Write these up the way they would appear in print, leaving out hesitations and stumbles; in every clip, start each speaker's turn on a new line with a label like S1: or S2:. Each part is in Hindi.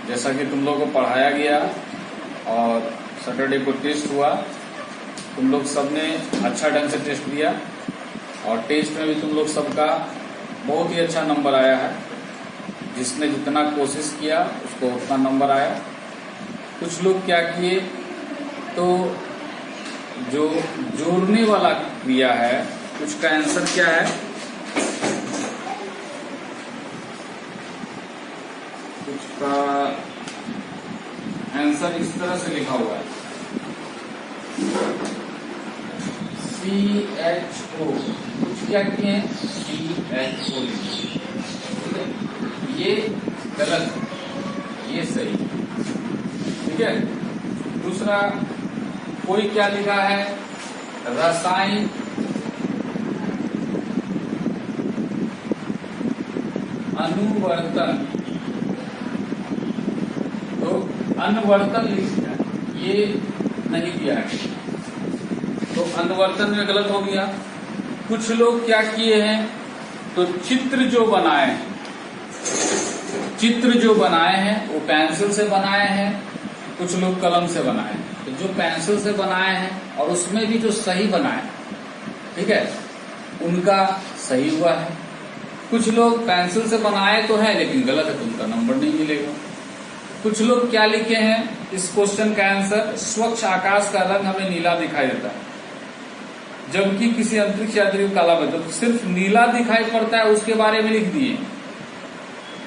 S1: जैसा कि तुम लोगों को पढ़ाया गया और सैटरडे को टेस्ट हुआ, तुम लोग सबने अच्छा ढंग से टेस्ट दिया और टेस्ट में भी तुम लोग सबका बहुत ही अच्छा नंबर आया है। जिसने जितना कोशिश किया उसको उतना नंबर आया। कुछ लोग क्या किए तो जो जोड़ने वाला क्रिया है उसका आंसर क्या है, उसका आंसर इस तरह से लिखा हुआ है CHO। कुछ क्या किए हैं CHO लिखे, ठीक है, ये गलत है, ये सही, ठीक है। दूसरा कोई क्या लिखा है रसायन अनुवर्तन, तो अनुवर्तन लिखा है, ये नहीं दिया है तो अनुवर्तन में गलत हो गया। कुछ लोग क्या किए हैं तो चित्र जो बनाए हैं वो पेंसिल से बनाए हैं, कुछ लोग कलम से बनाए हैं। तो जो पेंसिल से बनाए हैं और उसमें भी जो सही बनाए, ठीक है, उनका सही हुआ है। कुछ लोग पेंसिल से बनाए तो है लेकिन गलत है तो उनका नंबर नहीं मिलेगा। कुछ लोग क्या लिखे हैं इस क्वेश्चन का आंसर, स्वच्छ आकाश का रंग हमें नीला दिखाई देता है जबकि किसी अंतरिक्ष यात्री को काला बदल, तो सिर्फ नीला दिखाई पड़ता है उसके बारे में लिख दिए।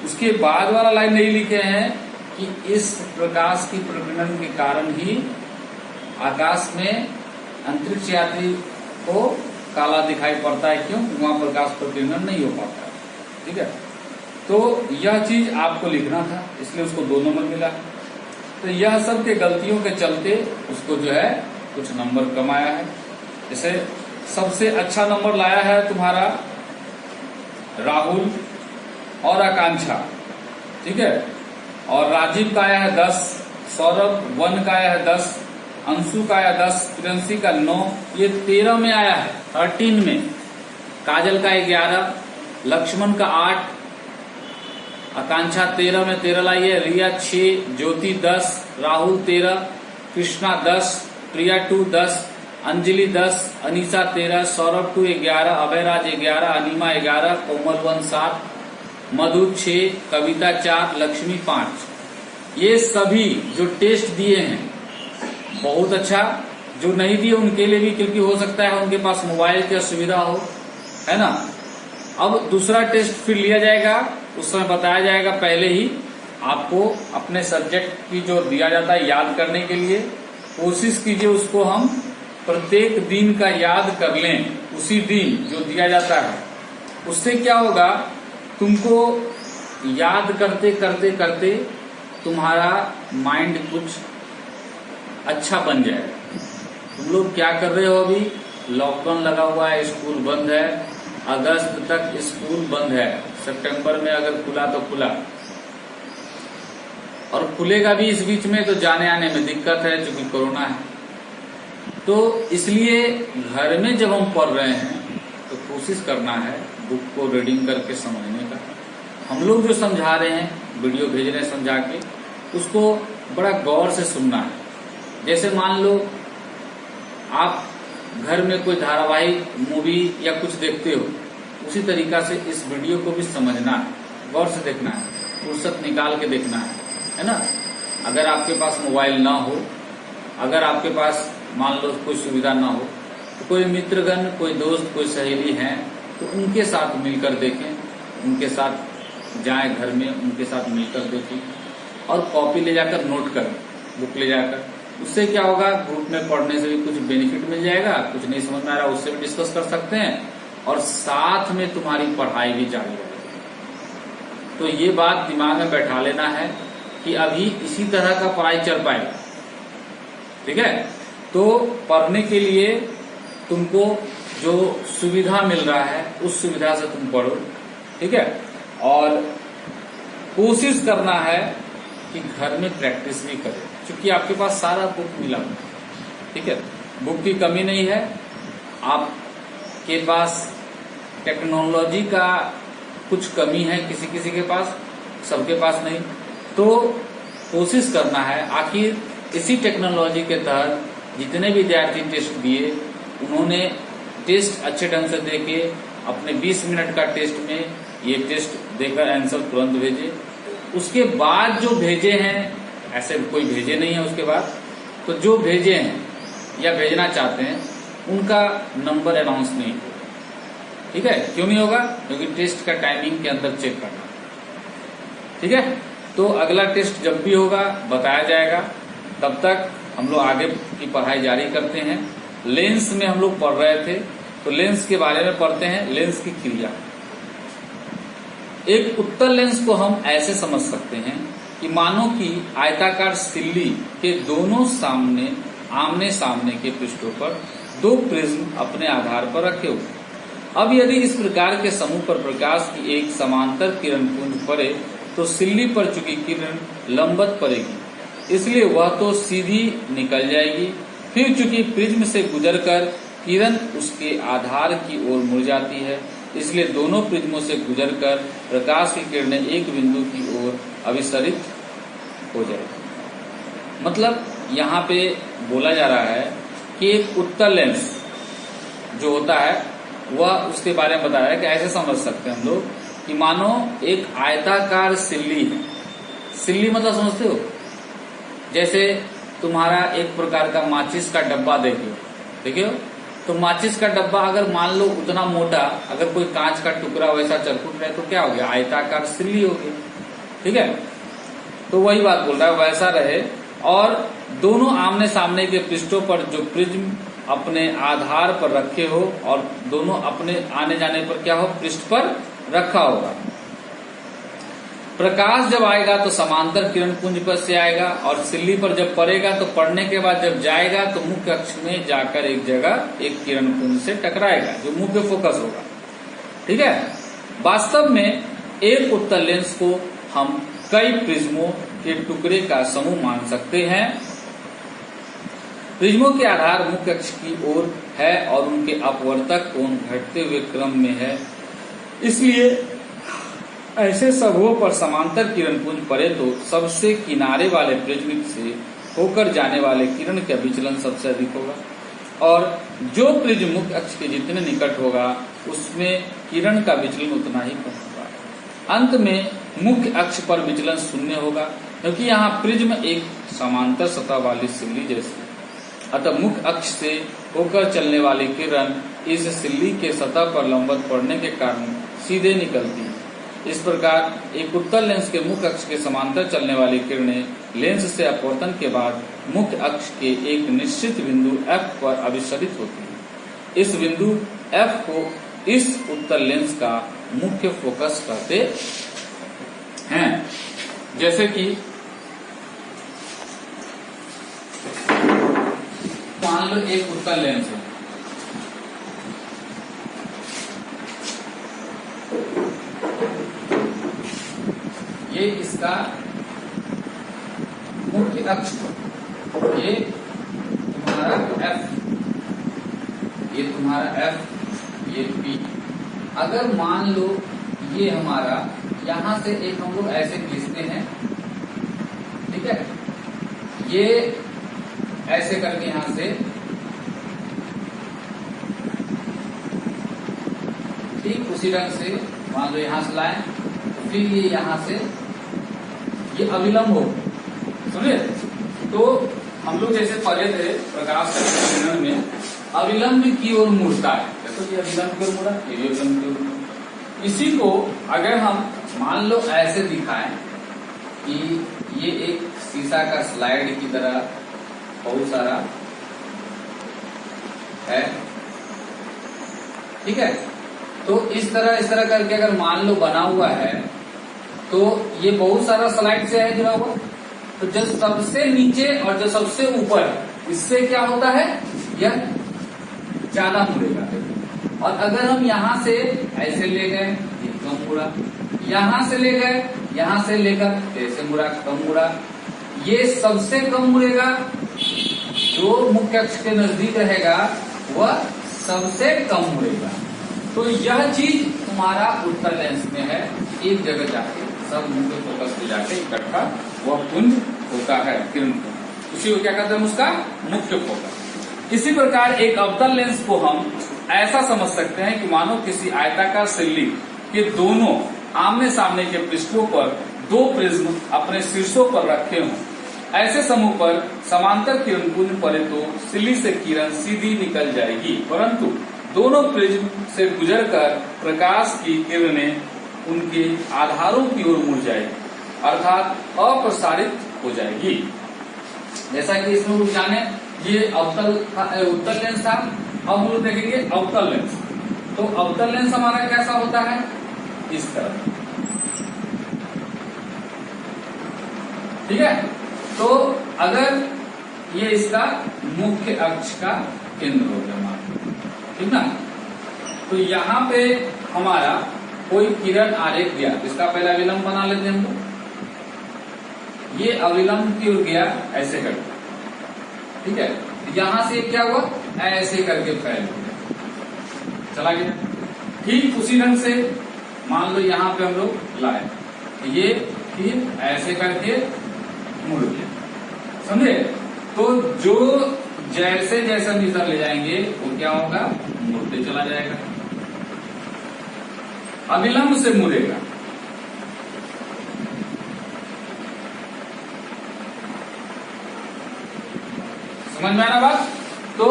S1: उसके बाद वाला लाइन नहीं लिखे हैं कि इस प्रकाश की प्रकीर्णन के कारण ही आकाश में अंतरिक्ष यात्री को काला दिखाई पड़ता है, क्यों, वहां प्रकाश प्रकीर्णन नहीं हो पाता है, ठीक है। तो यह चीज आपको लिखना था, इसलिए उसको 2 नंबर मिला। तो यह सब के गलतियों के चलते उसको जो है कुछ नंबर कम आया है। जैसे सबसे अच्छा नंबर लाया है तुम्हारा राहुल और आकांक्षा, ठीक है, और राजीव का आया है 10, सौरभ 1 का आया है 10, अंशु का आया 10, प्रियंशी का 9, ये 13 में आया है, 13 में। काजल का 11, लक्ष्मण का 8, आकांक्षा 13 में 13 लाई है, रिया 6, ज्योति 10, राहुल 13, कृष्णा 10, प्रिया 2 10, अंजलि 10, अनीसा 13, सौरभ 2 11, अभयराज 11, अनिमा 11, कोमल 1 7, मधु 6, कविता 4, लक्ष्मी 5। ये सभी जो टेस्ट दिए हैं बहुत अच्छा, जो नहीं दिए उनके लिए भी, क्योंकि हो सकता है उनके पास मोबाइल की सुविधा हो, है ना। अब दूसरा टेस्ट फिर लिया जाएगा, उस समय बताया जाएगा। पहले ही आपको अपने सब्जेक्ट की जो दिया जाता है याद करने के लिए कोशिश कीजिए, उसको हम प्रत्येक दिन का याद कर लें, उसी दिन जो दिया जाता है। उससे क्या होगा, तुमको याद करते करते करते तुम्हारा माइंड कुछ अच्छा बन जाएगा। तुम लोग क्या कर रहे हो, अभी लॉकडाउन लगा हुआ है, स्कूल बंद है, अगस्त तक स्कूल बंद है, सितंबर में अगर खुला तो खुला, और खुलेगा भी इस बीच में, तो जाने आने में दिक्कत है क्योंकि कोरोना है। तो इसलिए घर में जब हम पढ़ रहे हैं तो कोशिश करना है बुक को रीडिंग करके समझने का। हम लोग जो समझा रहे हैं, वीडियो भेज रहे हैं समझा के, उसको बड़ा गौर से सुनना है। जैसे मान लो आप घर में कोई धारावाहिक, मूवी या कुछ देखते हो, उसी तरीका से इस वीडियो को भी समझना है, गौर से देखना है, फुर्सत निकाल के देखना है ना। अगर आपके पास मोबाइल ना हो, अगर आपके पास मान लो कोई सुविधा ना हो, तो कोई मित्रगण, कोई दोस्त, कोई सहेली हैं तो उनके साथ मिलकर देखें, उनके साथ जाएं घर में, उनके साथ मिलकर देखें, और कॉपी ले जाकर नोट करें, बुक ले जाकर। उससे क्या होगा, ग्रुप में पढ़ने से भी कुछ बेनिफिट मिल जाएगा, कुछ नहीं समझ में आ रहा उससे भी डिस्कस कर सकते हैं, और साथ में तुम्हारी पढ़ाई भी जारी रहेगी। तो ये बात दिमाग में बैठा लेना है कि अभी इसी तरह का पढ़ाई चल पाएगा, ठीक है। तो पढ़ने के लिए तुमको जो सुविधा मिल रहा है उस सुविधा से तुम पढ़ो, ठीक है। और कोशिश करना है कि घर में प्रैक्टिस भी करें, क्योंकि आपके पास सारा बुक मिला हुआ है, ठीक है, बुक की कमी नहीं है। आपके पास टेक्नोलॉजी का कुछ कमी है, किसी किसी के पास, सबके पास नहीं। तो कोशिश करना है। आखिर इसी टेक्नोलॉजी के तहत जितने विद्यार्थी टेस्ट दिए उन्होंने टेस्ट अच्छे ढंग से देके अपने 20 मिनट का टेस्ट में ये टेस्ट देकर आंसर तुरंत भेजे। उसके बाद जो भेजे हैं, ऐसे कोई भेजे नहीं है उसके बाद, तो जो भेजे हैं या भेजना चाहते हैं उनका नंबर अनाउंस नहीं होगा। ठीक है, क्यों नहीं होगा? क्योंकि टेस्ट का टाइमिंग के अंदर चेक करना। ठीक है, तो अगला टेस्ट जब भी होगा बताया जाएगा। तब तक हम लोग आगे की पढ़ाई जारी करते हैं। लेंस में हम लोग पढ़ रहे थे, तो लेंस के बारे में पढ़ते हैं। लेंस की क्रिया, एक उत्तल लेंस को हम ऐसे समझ सकते हैं कि मानो कि आयताकार सिल्ली के दोनों आमने सामने के पृष्ठों पर दो प्रिज्म अपने आधार पर रखे हुए। अब यदि इस प्रकार के समूह पर प्रकाश की एक समांतर किरण पुंज पड़े तो सिल्ली पर चुकी किरण लंबवत पड़ेगी, इसलिए वह तो सीधी निकल जाएगी। फिर चूंकि प्रिज्म से गुजरकर किरण उसके आधार की ओर मुड़ जाती है, इसलिए दोनों प्रिज्मों से गुजरकर प्रकाश की किरणें एक बिंदु की ओर अभिसरित हो जाएगी। मतलब यहाँ पे बोला जा रहा है कि एक उत्तल लेंस जो होता है वह उसके बारे में बताया है कि ऐसे समझ सकते हैं हम लोग कि मानो एक आयताकार सिल्ली है। सिल्ली मतलब समझते हो? जैसे तुम्हारा एक प्रकार का माचिस का डब्बा देखियो, तो माचिस का डब्बा अगर मान लो उतना मोटा, अगर कोई कांच का टुकड़ा वैसा चरकुट रहे तो क्या हो गया? आयताकार सिल्ली हो गई। ठीक है, तो वही बात बोल रहा है, वैसा रहे। और दोनों आमने सामने के पृष्ठों पर जो प्रिज्म अपने आधार पर रखे हो और दोनों अपने आने जाने पर क्या हो? पृष्ठ पर रखा होगा। प्रकाश जब आएगा तो समांतर किरण पुंज पर से आएगा और सिल्ली पर जब पड़ेगा तो पड़ने के बाद जब जाएगा तो मुख्य अक्ष में जाकर एक जगह एक किरण पुंज से टकराएगा जो मुख्य फोकस होगा। ठीक है, वास्तव में एक उत्तल लेंस को हम कई प्रिज्मों के टुकड़े का समूह मान सकते हैं। प्रिज्मों के आधार मुख्य अक्ष की ओर है और उनके अपवर्तक कोण घटते हुए क्रम में है, इसलिए ऐसे समूहों पर समांतर किरण पुंज पड़े तो सबसे किनारे वाले प्रिज्म से होकर जाने वाले किरण का विचलन सबसे अधिक होगा और जो प्रिज्म मुख्य अक्ष के जितने निकट होगा उसमें किरण का विचलन उतना ही कम होगा। अंत में मुख्य अक्ष पर विचलन शून्य होगा, क्योंकि यहाँ प्रिज्म एक समांतर सतह वाली सिल्ली जैसी, अतः मुख्य अक्ष से होकर चलने वाली किरण इस सिल्ली के सतह पर लंबवत पड़ने के कारण सीधे निकलती है। इस प्रकार एक उत्तल लेंस के मुख्य अक्ष के समांतर चलने वाली किरणें लेंस से अपवर्तन के बाद मुख्य अक्ष के एक निश्चित बिंदु F पर अभिसरित होती है। इस बिंदु F को इस उत्तल लेंस का मुख्य फोकस कहते हैं। जैसे कि मान लो एक उत्तल लेंस है, ये इसका मुख्य अक्ष, ये तुम्हारा F, ये तुम्हारा F, ये P। अगर मान लो ये हमारा यहां से एक हम लोग ऐसे खींचते हैं, ठीक है, ये ऐसे करके यहां से ठीक उसी रंग से मान लो यहां से लाएं, फिर ये यहां से ये अविलंब हो, समझे? तो हम लोग जैसे पढ़े थे प्रकाश का किरण में अविलंब की ओर मुड़ता है, देखो ये अविलंब की ओर मुड़ा, ये अविलंब की ओर मुड़ा। इसी को अगर हम मान लो ऐसे दिखाएं कि ये एक शीशा का स्लाइड की तरह बहुत सारा है, ठीक है, तो इस तरह करके अगर मान लो बना हुआ है तो ये बहुत सारा स्लाइड से है जुड़ा हुआ, तो जो सबसे नीचे और जो सबसे ऊपर इससे क्या होता है, यह ज्यादा मुड़ेगा। और अगर हम यहां से ऐसे ले गए ये कम मुड़ा, यहां से ले गए यहां से लेकर ऐसे मुड़ा कम मुड़ा, ये सबसे कम मुड़ेगा, जो मुख्य अक्ष के नजदीक रहेगा वह सबसे कम मुड़ेगा। तो यह चीज तुम्हारा उत्तल लेंस में है, एक जगह जाके सब मुख्य फोकस पे जाके इकट्ठा वह पुंज होता है, किरण पुंज। उसी को क्या कहते हैं, उसका मुख्य फोकस। इसी प्रकार एक अवतल लेंस को हम ऐसा समझ सकते हैं कि मानो किसी आयताकार सिल्ली के दोनों आमने सामने के पृष्ठों पर दो प्रिज्म अपने शीर्षों पर रखे हों। ऐसे समूह पर समांतर किरण पुंज पड़े तो सिल्ली से किरण सीधी निकल जाएगी, परंतु दोनों प्रिज्म से गुजरकर प्रकाश की किरणें उनके आधारों की ओर मुड़ जाएगी, अर्थात अप्रसारित हो जाएगी। जैसा कि इसमें लोग जाने ये उत्तल लेंस था, अब हम लोग देखेंगे अवतल लेंस। तो अवतल लेंस हमारा कैसा होता है, इस तरह, ठीक है। तो अगर ये इसका मुख्य अक्ष का केंद्र हो गया हमारा, ठीक ना। तो यहाँ पे हमारा कोई किरण आरेख दिया, इसका पहला अविलंब बना लेते हैं हम लोग। ये अविलंब की ओर गया ऐसे करके, ठीक है। यहां से क्या हुआ, ऐसे करके फैल गया, चला गया। ठीक उसी ढंग से मान लो यहाँ पे हम लोग लाए, ये फिर ऐसे करके मुड़ गया, समझे। तो जो जैसे जैसे हम इधर ले जाएंगे वो क्या होगा, मुड़ते चला जाएगा, अविलंब से मुड़ेगा। समझ में आ रहा बात। तो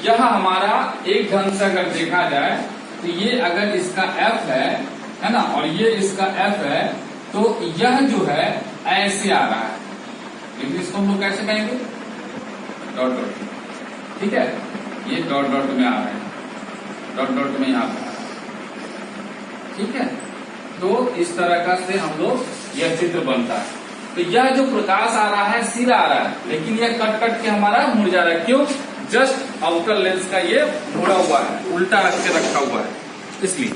S1: यह हमारा एक ढंग से अगर देखा जाए तो ये अगर इसका F है ना, और ये इसका F है, तो यह जो है ऐसे आ रहा है, लेकिन इसको हम लोग कैसे कहेंगे, डॉट डॉट, ठीक है। ये डॉट डॉट में आ रहा है, डॉट डॉट में यहाँ पे, ठीक है। तो इस तरह का से हम लोग यह चित्र बनता है। तो यह जो प्रकाश आ रहा है सीधा आ रहा है, लेकिन यह कट कट के हमारा मुड़ जा रहा है, क्यों, जस्ट अवतल लेंस का ये मुड़ा हुआ है, उल्टा रख के रखा हुआ है, इसलिए।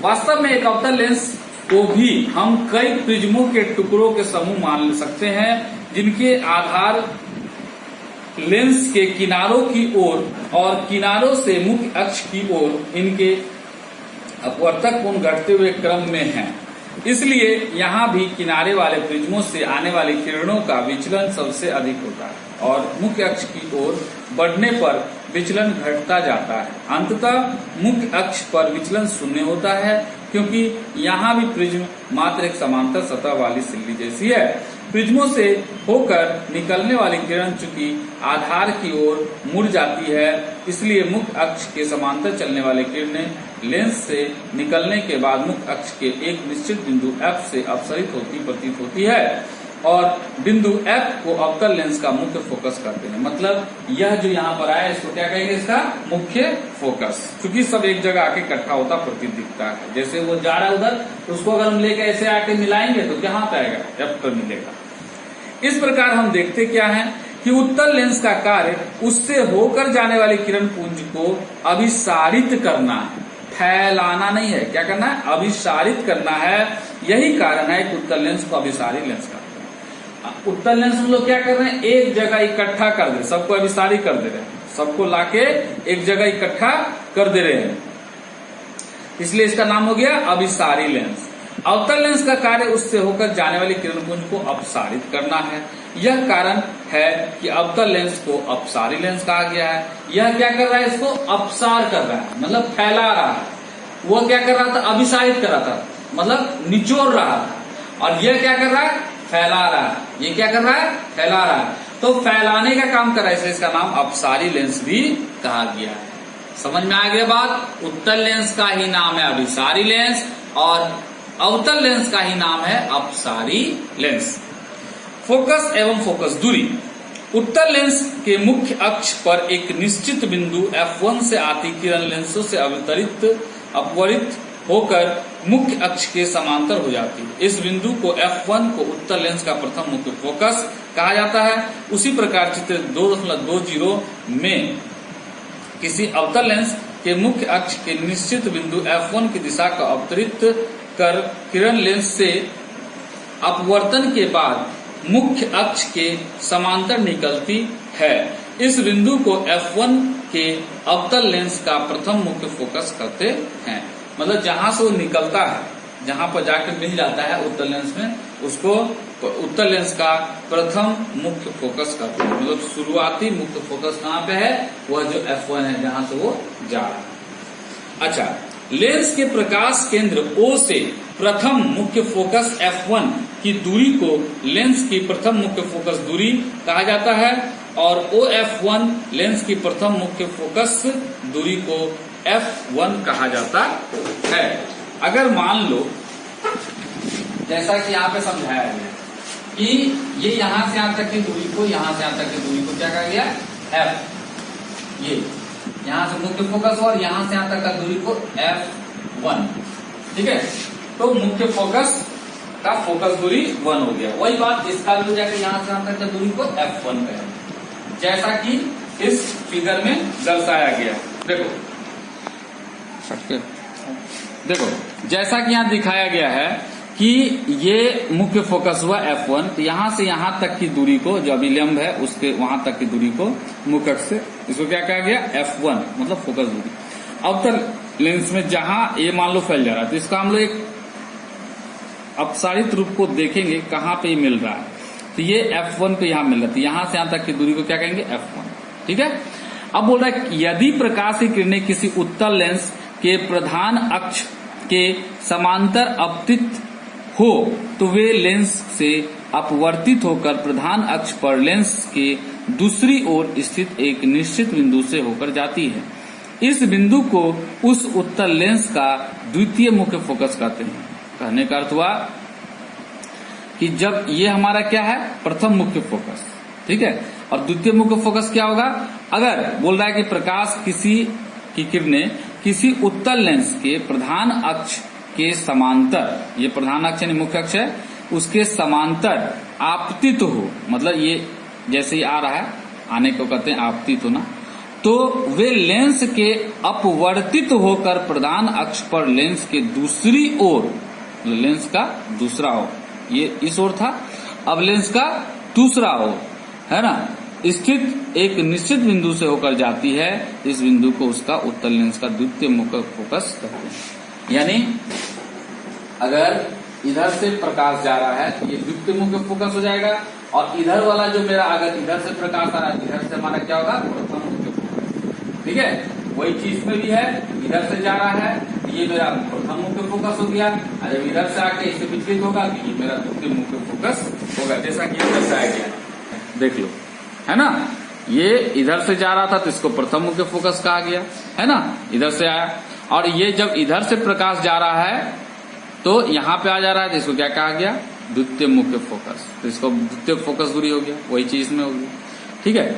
S1: वास्तव में एक अवतल लेंस को भी हम कई प्रिज्मों के टुकड़ों के समूह मान सकते हैं, जिनके आधार लेंस के किनारों की ओर और किनारों से मुख्य अक्ष की ओर इनके अपवर्तक कोण घटते हुए क्रम में हैं। इसलिए यहाँ भी किनारे वाले प्रिज्मों से आने वाली किरणों का विचलन सबसे अधिक होता है और मुख्य अक्ष की ओर बढ़ने पर विचलन घटता जाता है। अंततः मुख्य अक्ष पर विचलन शून्य होता है, क्योंकि यहाँ भी प्रिज्म मात्र एक समांतर सतह वाली सिल्ली जैसी है। प्रिज्मों से होकर निकलने वाली किरण चूंकि आधार की ओर मुड़ जाती है, इसलिए मुख्य अक्ष के समांतर चलने वाली किरणें लेंस से निकलने के बाद मुख्य अक्ष के एक निश्चित बिंदु F से अपसरित होती प्रतीत होती है और बिंदु F को अवतल लेंस का मुख्य फोकस करते हैं। मतलब यह जो यहाँ पर आया इसको क्या कहेंगे, इसका मुख्य फोकस, क्योंकि सब एक जगह आके इकट्ठा होता प्रतीत दिखता है। जैसे वो जा रहा है उधर, उसको अगर हम लेके ऐसे आके मिलाएंगे तो कहाँ पे आएगा, F पर मिलेगा। इस प्रकार हम देखते क्या है कि उत्तल लेंस का कार्य उससे होकर जाने वाली किरण पुंज को अभिसारित करना है, फैलाना नहीं है। क्या करना है, अभिसारित करना है। यही कारण है कि उत्तल लेंस को अभिसारी लेंस कहते हैं। उत्तल लेंस हम लोग क्या कर रहे हैं, एक जगह इकट्ठा कर दे, सबको अभिसारी कर दे रहे हैं, सबको लाके एक जगह इकट्ठा कर दे रहे हैं, इसलिए इसका नाम हो गया अभिसारी लेंस। अवतल लेंस का कार्य उससे होकर जाने वाली किरण पुंज को अपसारित करना है। यह कारण है कि अवतल लेंस को अपसारी लेंस कहा गया है। यह क्या कर रहा है, इसको अपसार कर रहा है, मतलब फैला रहा है। वो क्या कर रहा था, अभिसारित कर रहा था, मतलब निचोड़ रहा था, और यह क्या कर रहा है, फैला रहा है। ये क्या कर रहा है, फैला रहा है। तो फैलाने का काम कर रहा है, इसलिए इसका नाम अपसारी लेंस भी कहा गया है। समझ में आ गया बात। उत्तल लेंस का ही नाम है अभिसारी लेंस और अवतल लेंस का ही नाम है अपसारी लेंस। फोकस एवं फोकस दूरी। उत्तल लेंस के मुख्य अक्ष पर एक निश्चित बिंदु F1 से आती किरण लेंसों से अपवरित होकर मुख्य अक्ष के समांतर हो जाती है। इस बिंदु को F1 को उत्तल लेंस का प्रथम मुख्य फोकस कहा जाता है। उसी प्रकार चित्र 2.20 में किसी अवतल लेंस के मुख्य अक्ष के निश्चित बिंदु F1 की दिशा का अवतरित कर किरण लेंस से अपवर्तन के बाद मुख्य अक्ष के समांतर निकलती है। इस बिंदु को F1 के अवतल लेंस का प्रथम मुख्य फोकस करते हैं। मतलब जहां से वो निकलता है, जहां पर जाकर मिल जाता है उत्तल लेंस में, उसको उत्तल लेंस का प्रथम मुख्य फोकस कहते हैं। मतलब शुरुआती मुख्य फोकस कहाँ पे है, वह जो F1 है जहां से वो जा रहा है। अच्छा, लेंस के प्रकाश केंद्र O से प्रथम मुख्य फोकस F1 की दूरी को लेंस की प्रथम मुख्य फोकस दूरी कहा जाता है और OF1 लेंस की प्रथम मुख्य फोकस दूरी को F1 कहा जाता है। अगर मान लो जैसा कि यहाँ पे समझाया गया कि ये यहां से यहां तक की दूरी को, यहां से यहां तक की दूरी को क्या कहा गया, F, ये यहां से मुख्य फोकस और यहां से यहां तक का दूरी को F1, ठीक है। तो मुख्य फोकस का फोकस दूरी 1 हो गया। वही बात इसका भी हो जाएगा, यहां से यहां तक की दूरी को F1 कहें, जैसा कि इस फिगर में दर्शाया गया। देखो जैसा कि यहाँ दिखाया गया है कि ये मुख्य फोकस हुआ F1, तो यहां से यहां तक की दूरी को, जो अभिलंब है उसके वहां तक की दूरी को मुख्य अक्ष से, इसको क्या कहा गया, F1 मतलब फोकस दूरी। अवतल लेंस में जहां ये मान लो फैल जा रहा है, तो इसका हम लोग एक अपसारित रूप को देखेंगे कहां पे मिल रहा है। तो ये F1 पे यहां मिल रहा है, तो यहां से यहां तक की दूरी को क्या कहेंगे, F1, ठीक है। अब बोल रहा है यदि प्रकाश की किरणें किसी उत्तल लेंस के प्रधान अक्ष के समांतर अपतित हो तो वे लेंस से अपवर्तित होकर प्रधान अक्ष पर लेंस के दूसरी ओर स्थित एक निश्चित बिंदु से होकर जाती है। इस बिंदु को उस उत्तल लेंस का द्वितीय मुख्य फोकस कहते हैं। कहने का अर्थ हुआ कि जब ये हमारा क्या है, प्रथम मुख्य फोकस, ठीक है, और द्वितीय मुख्य फोकस क्या होगा, अगर बोल रहा है कि प्रकाश की किरणें किसी उत्तल लेंस के प्रधान अक्ष के समांतर, ये प्रधान अक्ष यानी मुख्य अक्ष है, उसके समांतर आपतित हो, मतलब ये जैसे ही आ रहा है, आने को कहते हैं आपतित होना, तो वे लेंस के अपवर्तित होकर प्रधान अक्ष पर लेंस के दूसरी ओर, लेंस का दूसरा ओर, ये इस ओर था, अब लेंस का दूसरा ओर है ना, स्थित एक निश्चित बिंदु से होकर जाती है। इस बिंदु को उसका उत्तल लेंस का द्वितीय मुख्य फोकस कहते हैं। यानी अगर इधर से प्रकाश जा रहा है तो ये द्वितीय मुख्य फोकस हो जाएगा, और इधर वाला जो मेरा, अगर इधर से प्रकाश आ रहा है, इधर से हमारा क्या होगा, प्रथम मुख्य फोकस, ठीक है। वही चीज में भी है, इधर से जा रहा है, ये मेरा प्रथम मुख्य फोकस हो गया, और जब इधर से आके इससे विचलित होगा तो ये मेरा द्वितीय मुख्य फोकस होगा, जैसा कि दर्शाया गया, देख लो, है ना। ये इधर से जा रहा था तो इसको प्रथम मुख्य फोकस कहा गया, है ना, इधर से आया, और ये जब इधर से प्रकाश जा रहा है तो यहाँ पे आ जा रहा है, तो इसको क्या कहा गया, द्वितीय मुख्य फोकस, तो इसको द्वितीय फोकस दूरी हो गया, वही चीज में होगी, ठीक है।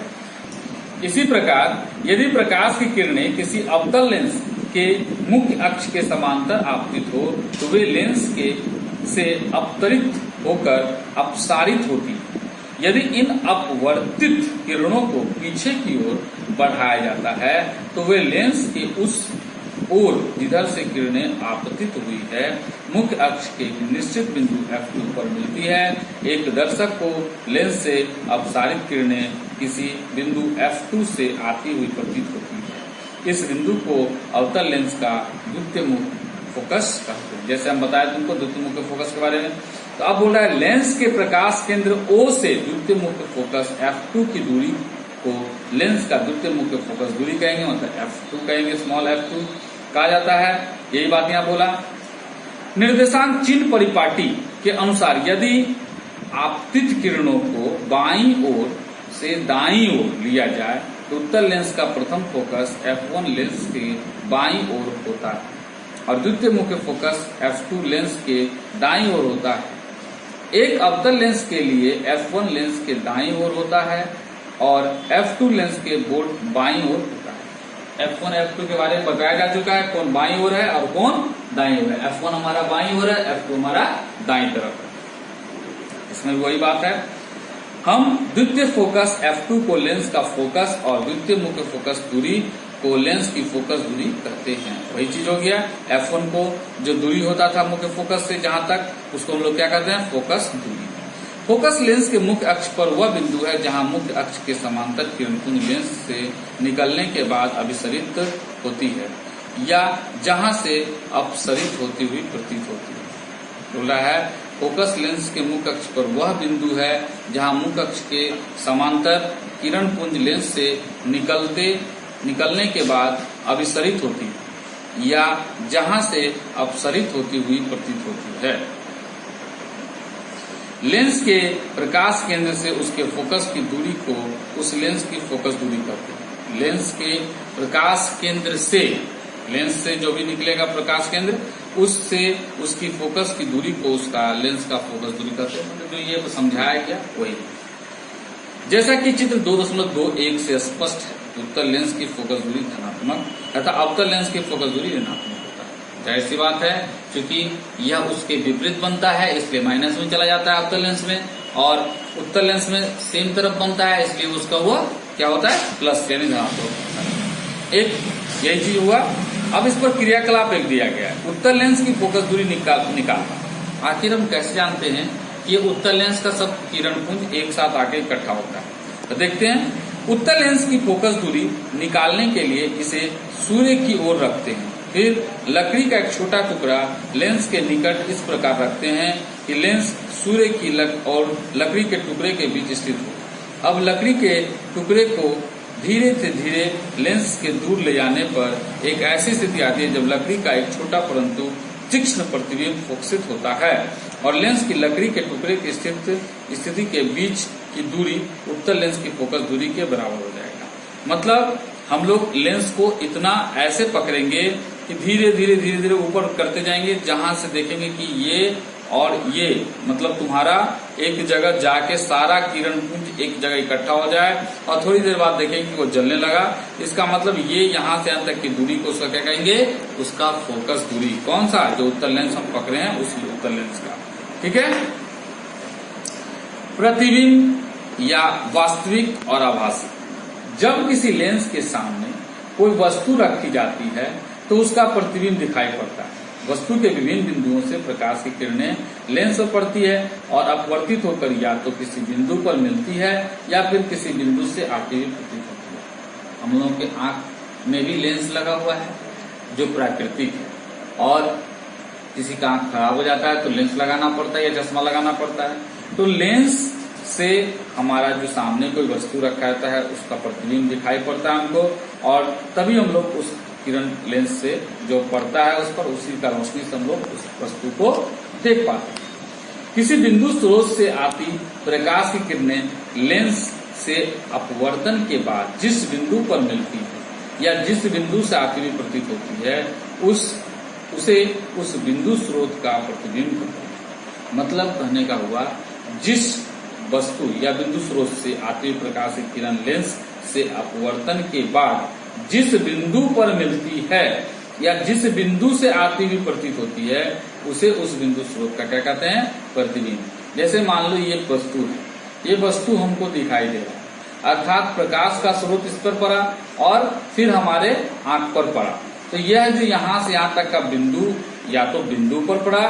S1: इसी प्रकार यदि प्रकाश की किरणें किसी अवतल लेंस के मुख्य अक्ष के समांतर आपतित हो तो वे लेंस के से अपतरित होकर अपसारित होती। यदि इन अपवर्तित किरणों को पीछे की ओर बढ़ाया जाता है तो वे लेंस के उस ओर जिधर से किरणें आपतित हुई है मुख्य अक्ष के निश्चित बिंदु F2 पर मिलती है। एक दर्शक को लेंस से अपसारित किरणें किसी बिंदु F2 से आती हुई प्रतीत होती है। इस बिंदु को अवतल लेंस का द्वितीय मुख्य फोकस कहते हैं। जैसे हम बताए तुमको द्वितीय मुख्य फोकस के बारे में, तो अब बोल रहा है लेंस के प्रकाश केंद्र O से द्वितीय मुख्य फोकस F2 की दूरी को लेंस का द्वितीय मुख्य फोकस दूरी कहेंगे, मतलब F2 कहेंगे, स्मॉल F2 कहा जाता है। यही बात यहाँ बोला। निर्देशांक चिन्ह परिपाटी के अनुसार यदि आपतित किरणों को बाईं ओर से दाईं ओर लिया जाए तो उत्तल लेंस का प्रथम फोकस F1 लेंस के बाईं ओर होता है और द्वितीय मुख्य फोकस F2 लेंस के दाईं ओर होता है। एक अवतल लेंस के लिए F1 लेंस के दाईं ओर होता है और F2 लेंस के बोर्ड बाईं ओर होता है। F1 F2 के बारे में बताया जा चुका है, कौन बाईं ओर है और कौन दाईं ओर है। F1 हमारा बाईं ओर है, F2 हमारा दाईं तरफ है। इसमें वही बात है। हम द्वितीय फोकस F2 को लेंस का फोकस और द्वितीय मुख्य फोकस दूरी को लेंस की फोकस दूरी कहते हैं। वही चीज हो गया। F1 को जो दूरी होता था मुख्य फोकस से जहां तक, उसको हम लोग क्या कहते हैं, फोकस दूरी। फोकस लेंस के मुख्य अक्ष पर वह बिंदु है जहां मुख्य अक्ष के समांतर किरणपुंज लेंस से निकलने के बाद अभिसरित होती है या जहां से अपसरित होती हुई प्रतीत होती है। बोल रहा है फोकस लेंस के मुख्य अक्ष पर वह बिंदु है जहां मुख्य अक्ष के समांतर किरण पुंज लेंस से निकलने के बाद अभिसरित होती है या जहां से अपसरित होती हुई प्रतीत होती है। लेंस के प्रकाश केंद्र से उसके फोकस की दूरी को उस लेंस की फोकस दूरी कहते हैं। लेंस के प्रकाश केंद्र से, लेंस से जो भी निकलेगा प्रकाश केंद्र, उससे उसकी फोकस की दूरी को उसका लेंस का फोकस दूरी कहते हैं। मतलब जो ये समझाया गया वही, जैसा कि चित्र 2.21 से स्पष्ट है, उत्तल लेंस की फोकस दूरी धनात्मक तथा अवतल लेंस की फोकस दूरी ऋणात्मक होता है। जाहिर सी बात है, क्योंकि यह उसके विपरीत बनता है इसलिए माइनस में चला जाता है अवतल लेंस में, और उत्तल लेंस में सेम तरफ बनता है इसलिए उसका वो क्या होता है, प्लस यानी धनात्मक होता है। एक यही चीज हुआ। अब इस पर क्रियाकलाप एक दिया गया है, उत्तल लेंस की फोकस दूरी निकालना। आखिर हम कैसे जानते हैं कि ये उत्तल लेंस का सब किरण पुंज एक साथ आके इकट्ठा होता है? तो देखते हैं, उत्तल लेंस की फोकस दूरी निकालने के लिए इसे सूर्य की ओर रखते हैं, फिर लकड़ी का एक छोटा टुकड़ा लेंस के निकट इस प्रकार रखते हैं कि लेंस सूर्य की और लकड़ी के टुकड़े के बीच स्थित हो। अब लकड़ी के टुकड़े को धीरे से धीरे लेंस के दूर ले जाने पर एक ऐसी स्थिति आती है जब लकड़ी का एक छोटा परंतु तीक्ष्ण प्रतिबिंब फोकसित होता है और लेंस की लकड़ी के टुकड़े की स्थिति के बीच की दूरी उत्तल लेंस की फोकस दूरी के बराबर हो जाएगा। मतलब हम लोग लेंस को इतना ऐसे पकड़ेंगे कि धीरे धीरे ऊपर करते जाएंगे, जहां से देखेंगे कि ये और ये मतलब तुम्हारा एक जगह जाके सारा किरण पुंज एक जगह इकट्ठा हो जाए, और थोड़ी देर बाद देखेंगे कि वो जलने लगा। इसका मतलब ये यहाँ से यहाँ तक की दूरी को उसका क्या कहेंगे, उसका फोकस दूरी। कौन सा, जो उत्तल लेंस हम पकड़े हैं उस उत्तल लेंस का। ठीक है। प्रतिबिंब या वास्तविक और आभासी। जब किसी लेंस के सामने कोई वस्तु रखी जाती है तो उसका प्रतिबिंब दिखाई पड़ता है। वस्तु के विभिन्न बिंदुओं से प्रकाश की किरणें लेंस पर पड़ती है और अपवर्तित होकर या तो किसी बिंदु पर मिलती है या फिर किसी बिंदु से आती हुई प्रतीत होती है। हम लोगों के आंख में भी लेंस लगा हुआ है जो प्राकृतिक है, और किसी का आंख खराब हो जाता है तो लेंस लगाना पड़ता है या चश्मा लगाना पड़ता है। तो लेंस से हमारा जो सामने कोई वस्तु रखा रहता है उसका प्रतिबिंब दिखाई पड़ता है हमको, और तभी हम लोग उस किरण लेंस से जो पड़ता है उस पर, उसी का रोशनी से हम लोग उस वस्तु को देख पाते हैं। किसी बिंदु स्रोत से आती प्रकाश की किरणें लेंस से अपवर्तन के बाद जिस बिंदु पर मिलती है या जिस बिंदु से आती हुई प्रतीत होती है उसे उस बिंदु स्रोत का प्रतिबिंब कहते हैं। मतलब कहने का हुआ, जिस वस्तु या बिंदु स्रोत से आती हुई प्रकाश की किरण लेंस से अपवर्तन के बाद जिस बिंदु पर मिलती है या जिस बिंदु से आती हुई प्रतीत होती है उसे उस बिंदु स्रोत का क्या कहते हैं, प्रतिबिंब। जैसे मान लो ये वस्तु है, ये वस्तु हमको दिखाई दे रहा है, अर्थात प्रकाश का स्रोत इस पर पड़ा और फिर हमारे आंख पर पड़ा, तो यह जो यहाँ से यहाँ तक का बिंदु या तो बिंदु पर पड़ा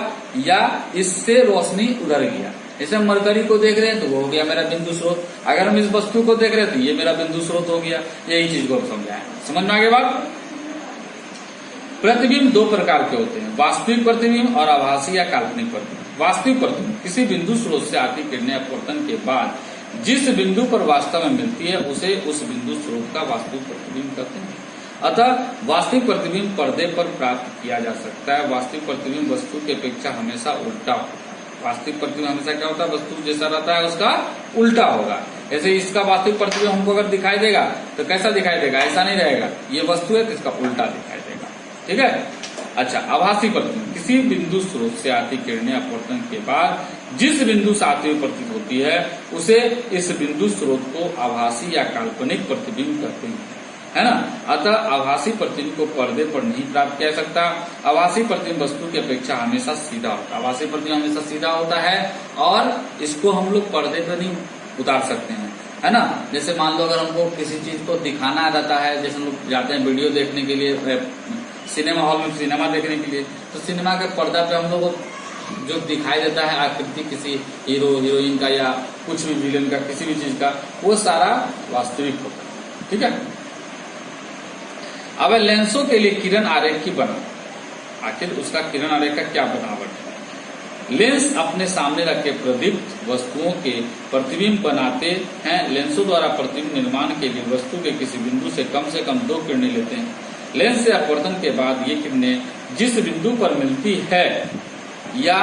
S1: या इससे रोशनी उधर गया। जैसे हम मरकरी को देख रहे हैं तो वो हो गया मेरा बिंदु स्रोत, अगर हम इस वस्तु को देख रहे हैं तो ये मेरा बिंदु स्रोत हो गया। यही चीज को हम समझाएं, समझ में आगे बात। प्रतिबिंब दो प्रकार के होते हैं, वास्तविक प्रतिबिंब और आभासी या काल्पनिक प्रतिबिंब। वास्तविक प्रतिबिंब किसी बिंदु स्रोत से आती किरणें अपवर्तन के बाद जिस बिंदु पर वास्तव में मिलती है उसे उस बिंदु स्रोत का वास्तविक प्रतिबिंब कहते हैं। अतः वास्तविक प्रतिबिंब पर्दे पर प्राप्त किया जा सकता है। वास्तविक प्रतिबिंब वस्तु की अपेक्षा हमेशा उल्टा होता है। वास्तविक प्रतिबिंब हमेशा क्या होता है, वस्तु जैसा रहता है उसका उल्टा होगा। जैसे इसका वास्तविक प्रतिबिंब हमको अगर दिखाई देगा तो कैसा दिखाई देगा, ऐसा नहीं रहेगा, ये वस्तु है तो इसका उल्टा दिखाई देगा। ठीक है। अच्छा, आभासी प्रतिबिंब किसी बिंदु स्रोत से आती किरणें अपवर्तन के बाद जिस बिंदु से आती हुई प्रतीत होती है उसे इस बिंदु स्रोत को आभासी या काल्पनिक प्रतिबिंब कहते हैं, है ना। अतः आभासी प्रतिबिंब को पर्दे पर नहीं प्राप्त किया जा सकता। आभासी प्रतिबिंब वस्तु की अपेक्षा हमेशा सीधा होता है। आभासी प्रतिबिंब हमेशा सीधा होता है और इसको हम लोग पर्दे पर नहीं उतार सकते हैं, है ना। जैसे मान लो अगर हमको किसी चीज को दिखाना रहता है, जैसे हम लोग जाते हैं वीडियो देखने के लिए सिनेमा हॉल में सिनेमा देखने के लिए, तो सिनेमा के पर्दा पे हम लोग को जो दिखाई देता है आकृति किसी हीरो हीरोइन का या कुछ भी विलेन का किसी भी चीज का, वो सारा वास्तविक होता है। ठीक है। अब लेंसों के लिए किरण आरेख की बनावट, आखिर उसका किरण आरेख का क्या बनावट है। लेंस अपने सामने रखे प्रदीप्त वस्तुओं के प्रतिबिंब बनाते हैं। लेंसों द्वारा प्रतिबिंब निर्माण के लिए वस्तु के किसी बिंदु से कम 2 किरणें लेते हैं। लेंस से अपवर्तन के बाद ये किरणें जिस बिंदु पर मिलती है या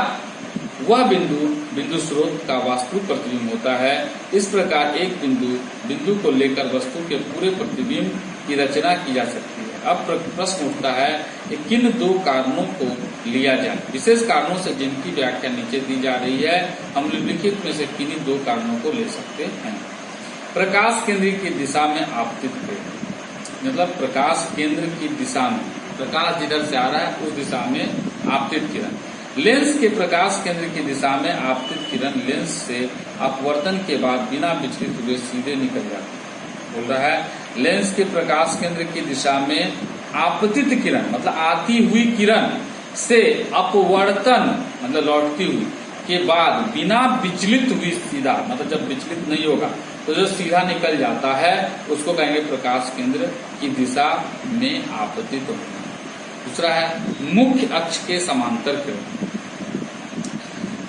S1: वह बिंदु स्रोत का वास्तविक प्रतिबिंब होता है। इस प्रकार एक बिंदु को लेकर वस्तु के पूरे प्रतिबिंब की रचना की जा सकती है। अब प्रश्न उठता है कि किन 2 कारणों को लिया जाए। विशेष कारणों से जिनकी व्याख्या नीचे दी जा रही है, हम निम्नलिखित में से किन्हीं 2 कारणों को ले सकते हैं। प्रकाश केंद्र की दिशा में आपतित किरण, मतलब प्रकाश केंद्र की दिशा में, प्रकाश जिधर से आ रहा है उस दिशा में आपतित किरण। लेंस के प्रकाश केंद्र की दिशा में आपतित किरण लेंस से अपवर्तन के बाद बिना विचलित हुए सीधे निकल जाती है। बोल रहा है लेंस के प्रकाश केंद्र की दिशा में आपतित किरण मतलब आती हुई किरण से अपवर्तन मतलब लौटती हुई के बाद बिना विचलित हुई सीधा, मतलब जब विचलित नहीं होगा तो जो सीधा निकल जाता है उसको कहेंगे प्रकाश केंद्र की दिशा में आपतित होना। दूसरा है मुख्य अक्ष के समांतर किरण।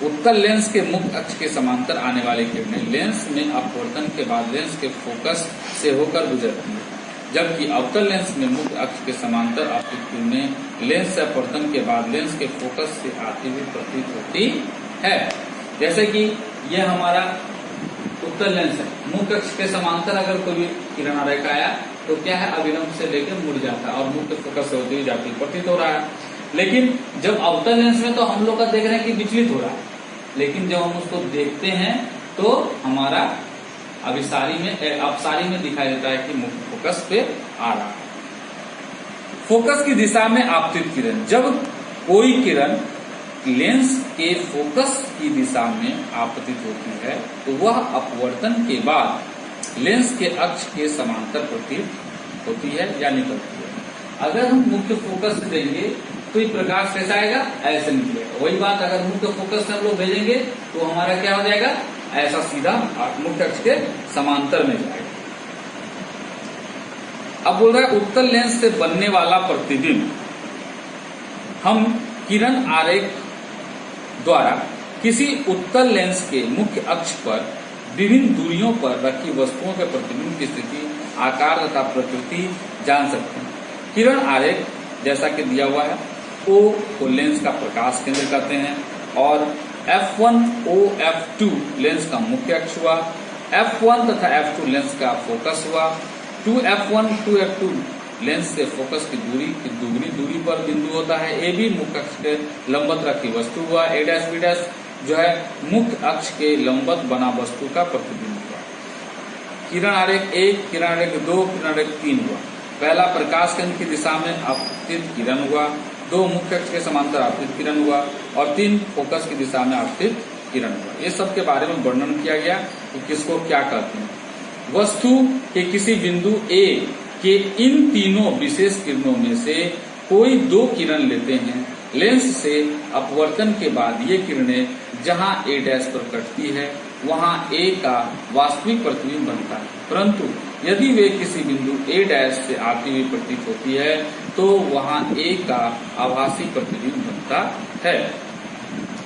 S1: उत्तल लेंस के मुख्य अक्ष के समांतर आने वाली किरणें लेंस में अपवर्तन के बाद लेंस के फोकस से होकर गुजरती है, जबकि अवतल लेंस में मुख्य अक्ष के समांतर आपतित किरणें लेंस से अपवर्तन के बाद लेंस के फोकस से आती हुई प्रतीत होती है। जैसे कि यह हमारा उत्तल लेंस है, मुख्य अक्ष के समांतर अगर कोई किरण रेखा आया तो क्या है अविलंब से लेकर मुड़ जाता है और मुख्य फोकस से होती हुई जाती प्रतीत हो रहा है। लेकिन जब अवतल लेंस में तो हम लोग का देख रहे हैं कि विचलित हो रहा है, लेकिन जब हम उसको देखते हैं तो हमारा अपसारी में दिखाई देता है कि मुख्य फोकस पे आ रहा है। फोकस की दिशा में आपतित किरण, जब कोई किरण लेंस के फोकस की दिशा में आपतित होती है तो वह अपवर्तन के बाद लेंस के अक्ष के समांतर प्रतीत होती है या निकलती है। अगर हम मुख्य फोकस से देंगे तो ये प्रकाश कैसा आएगा, ऐसे निकलेगा। वही बात अगर मुख्य फोकस से हम लोग भेजेंगे तो हमारा क्या हो जाएगा, ऐसा सीधा मुख्य अक्ष के समांतर में जाएगा। अब बोल रहा है उत्तल लेंस से बनने वाला प्रतिबिंब हम किरण आरेख द्वारा किसी उत्तल लेंस के मुख्य अक्ष पर विभिन्न दूरियों पर रखी वस्तुओं के प्रतिबिंब की स्थिति, आकार तथा प्रकृति जान सकते हैं। किरण आरेख जैसा कि दिया हुआ है, O को लेंस का प्रकाश केंद्र कहते हैं और F1 O F2 लेंस का मुख्य अक्ष हुआ, F1 तथा F2 लेंस का फोकस हुआ, 2F1 2F2 लेंस से फोकस की दुगनी दूरी पर बिंदु होता है। AB मुख्य अक्ष के लंबवत रखी वस्तु हुआ, A' B' जो है मुख्य अक्ष के लंबवत बना वस्तु का प्रतिबिंब हुआ। किरण आरेख 1, किरण आरेख 2, किरण आरेख 3 हुआ। पहला प्रकाश केंद्र की दिशा में आपतित किरण हुआ, 2 मुख्य अक्ष के समांतर आपतित किरण हुआ और 3 फोकस की दिशा में आपतित किरण हुआ। ये सब के बारे में वर्णन किया गया कि किसको क्या कहते हैं। वस्तु के किसी बिंदु A के इन तीनों विशेष किरणों में से कोई 2 किरण लेते हैं। लेंस से अपवर्तन के बाद ये किरणें जहां A' पर कटती है वहां A का वास्तविक प्रतिबिंब बनता है, परंतु यदि वे किसी बिंदु A' से आती हुई प्रतीत होती है तो वहां A का आभासी प्रतिबिंब बनता है।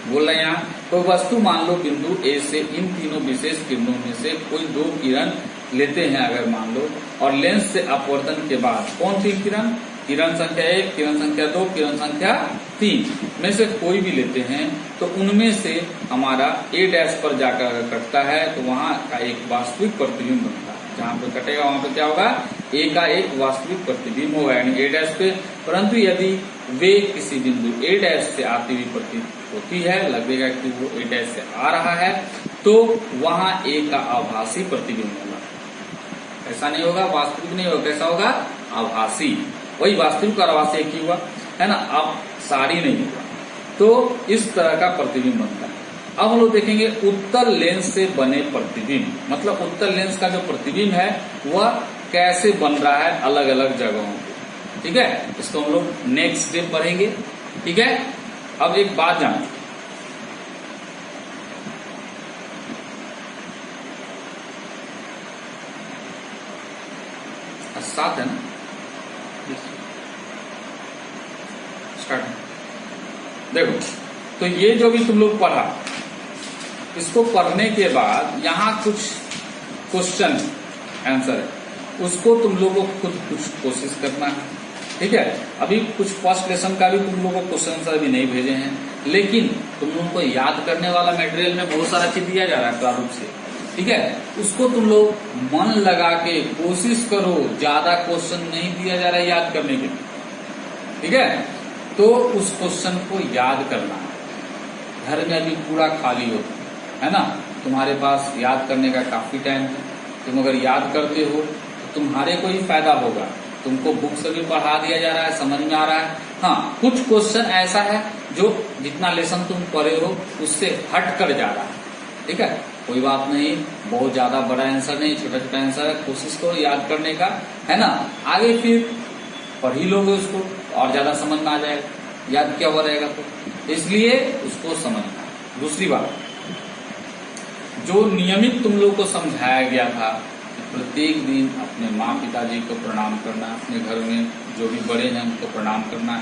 S1: बोल रहे यहाँ कोई वस्तु मान लो बिंदु A से इन तीनों विशेष किरणों में से कोई 2 किरण लेते हैं अगर मान लो, और लेंस से अपवर्तन के बाद कौन सी किरण, किरण संख्या 1, किरण संख्या 2, किरण संख्या 3 में से कोई भी लेते हैं तो उनमें से हमारा A' पर जाकर अगर कटता है तो वहां का एक वास्तविक प्रतिबिंब बनता है। जहां पर कटेगा वहां पर क्या होगा, A का एक वास्तविक प्रतिबिंब होगा यानी A' पे। परंतु यदि वे किसी बिंदु A' से आती हुई प्रतीत होती है, लगेगा कि वो A' से आ रहा है, तो वहां A का आभासी प्रतिबिंब होगा। ऐसा नहीं होगा, वास्तविक नहीं होगा, कैसा होगा, आभासी। वही वास्तविक और आभासी एक ही हुआ है ना, अब सारी नहीं हुआ। तो इस तरह का प्रतिबिंब बनता है। अब हम लोग देखेंगे उत्तल लेंस से बने प्रतिबिंब, मतलब उत्तल लेंस का जो प्रतिबिंब है वह कैसे बन रहा है अलग अलग जगहों पे। ठीक है, इसको हम लोग नेक्स्ट डे पढ़ेंगे। ठीक है, अब एक बात जानो, साथ है ना, स्टार्ट। देखो तो ये जो भी तुम लोग पढ़ा, इसको पढ़ने के बाद यहाँ कुछ क्वेश्चन आंसर है, उसको तुम लोगों को खुद कुछ कोशिश करना है। ठीक है, अभी कुछ फर्स्ट लेसन का भी तुम लोगों को क्वेश्चन आंसर भी नहीं भेजे हैं, लेकिन तुम लोगों को याद करने वाला मटेरियल में बहुत सारा चीज दिया जा रहा है प्रारूप से। ठीक है, उसको तुम लोग मन लगा के कोशिश करो, ज्यादा क्वेश्चन नहीं दिया जा रहा है याद करने के लिए। ठीक है, तो उस क्वेश्चन को याद करना है। घर में अभी पूरा खाली हो, है ना, तुम्हारे पास याद करने का काफी टाइम है। तुम अगर याद करते हो तो तुम्हारे को ही फायदा होगा। तुमको बुक से भी पढ़ा दिया जा रहा है, समझ में आ रहा है। हाँ, कुछ क्वेश्चन ऐसा है जो जितना लेसन तुम पढ़े हो उससे हट कर जा रहा है। ठीक है, कोई बात नहीं, बहुत ज्यादा बड़ा आंसर नहीं, छोटा छोटा आंसर है, कोशिश करो याद करने का, है ना। आगे फिर पढ़ ही लोगे उसको और ज्यादा समझ में आ जाएगा, याद क्या हुआ रहेगा, तो इसलिए उसको समझना। दूसरी बात, जो नियमित तुम लोग को समझाया गया था कि प्रत्येक दिन अपने माँ पिताजी को प्रणाम करना, अपने घर में जो भी बड़े हैं उनको प्रणाम करना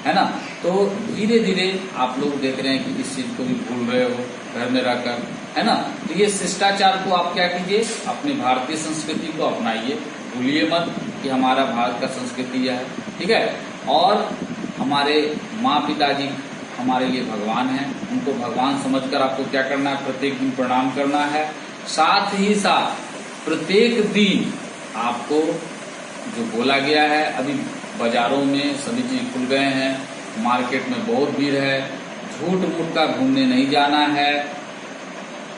S1: है ना। तो धीरे धीरे आप लोग देख रहे हैं कि इस चीज को भी भूल रहे हो घर में रहकर, है ना। तो ये शिष्टाचार को आप क्या कीजिए, अपने भारतीय संस्कृति को अपनाइए, भूलिए मत कि हमारा भारत का संस्कृति यह है। ठीक है, और हमारे माँ पिताजी हमारे लिए भगवान हैं, उनको भगवान समझकर आपको क्या करना है, प्रत्येक दिन प्रणाम करना है। साथ ही साथ प्रत्येक दिन आपको जो बोला गया है, अभी बाजारों में सभी चीज खुल गए हैं, मार्केट में बहुत भीड़ है, झूठ मूठ का घूमने नहीं जाना है।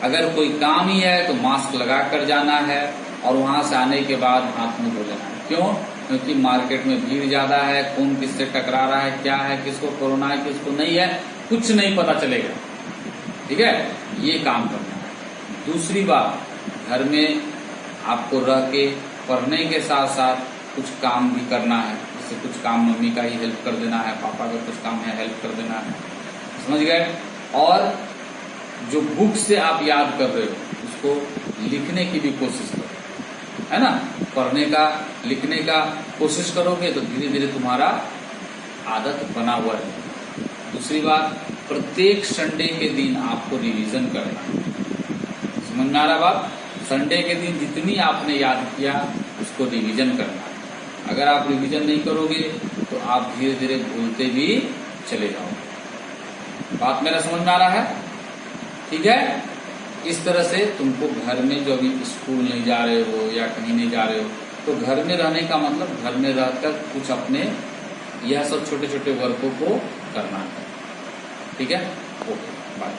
S1: अगर कोई काम ही है तो मास्क लगा कर जाना है, और वहां से आने के बाद हाथ मुंह धो लेना है। क्यों? क्योंकि मार्केट में भीड़ ज्यादा है, कौन किससे टकरा रहा है, क्या है, किसको कोरोना है किसको नहीं है, कुछ नहीं पता चलेगा। ठीक है, ये काम करना है। दूसरी बात, घर में आपको रह के पढ़ने के साथ साथ कुछ काम भी करना है। जैसे कुछ काम मम्मी का ही हेल्प कर देना है, पापा का कुछ काम है हेल्प कर देना है, समझ गए। और जो बुक से आप याद कर रहे हो उसको लिखने की भी कोशिश करो, है ना। पढ़ने का, लिखने का कोशिश करोगे तो धीरे धीरे तुम्हारा आदत बना हुआ है। दूसरी बात, प्रत्येक संडे के दिन आपको रिवीजन करना है। समझ में आ रहा बात? संडे के दिन जितनी आपने याद किया उसको रिवीजन करना है। अगर आप रिवीजन नहीं करोगे तो आप धीरे धीरे भूलते भी चले जाओगे। बात मेरा समझ में आ रहा है? ठीक है, इस तरह से तुमको घर में जो अभी स्कूल नहीं जा रहे हो या कहीं नहीं जा रहे हो, तो घर में रहने का मतलब घर में रहकर कुछ अपने यह सब छोटे छोटे वर्कों को करना है। ठीक है, ओके, बाय।